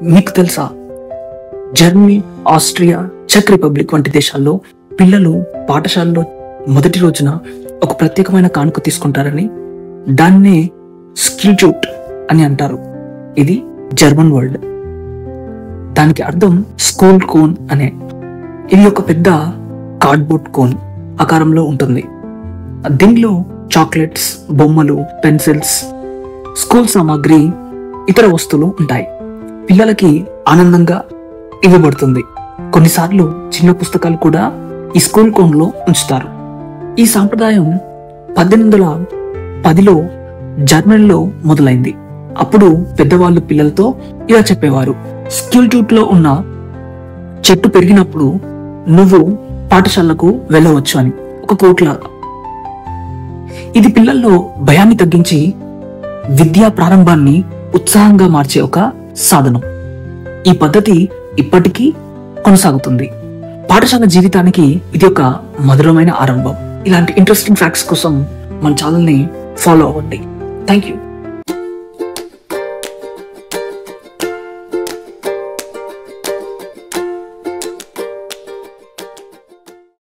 మీకు తెలుసా, Germany, Austria, check republic వంటి దేశాల్లో పిల్లలు పాఠశాలలో మొదటి రోజున ఒక ప్రత్యేకమైన కానుక తీసుకుంటారని, దాన్నే స్కిల్జూట్ అని అంటారు. ఇది జర్మన్ వర్డ్. దానికి అర్థం స్కూల్ కోన్ అనే. ఇది ఒక పెద్ద కార్డ్బోర్డ్ కోన్ ఆకారంలో ఉంటుంది. దీనిలో చాక్లెట్స్, బొమ్మలు, పెన్సిల్స్, స్కూల్ సామాగ్రి, ఇతర వస్తువులు ఉంటాయి. పిల్లలకి ఆనందంగా ఇవ్వబడుతుంది. కొన్నిసార్లు చిన్న పుస్తకాలు కూడా ఈ స్కూల్ కోన్లో ఉంచుతారు. ఈ సాంప్రదాయం 1810లో జర్మనీలో మొదలైంది. అప్పుడు పెద్దవాళ్ళు పిల్లలతో ఇలా చెప్పేవారు: స్కిల్జూట్ లో ఉన్న చెట్టు పెరిగినప్పుడు నువ్వు పాఠశాలకు వెళ్ళవచ్చు అని, ఒక కోట్లాగా. ఇది పిల్లల్లో భయాన్ని తగ్గించి విద్యా ప్రారంభాన్ని ఉత్సాహంగా మార్చే ఒక సాధనం. ఈ పద్ధతి ఇప్పటికీ కొనసాగుతుంది. పాఠశాల జీవితానికి ఇది ఒక మధురమైన ఆరంభం. ఇలాంటి ఇంట్రెస్టింగ్ ఫ్యాక్ట్స్ కోసం మన ఛానల్ని ఫాలో అవ్వండి. Thank you.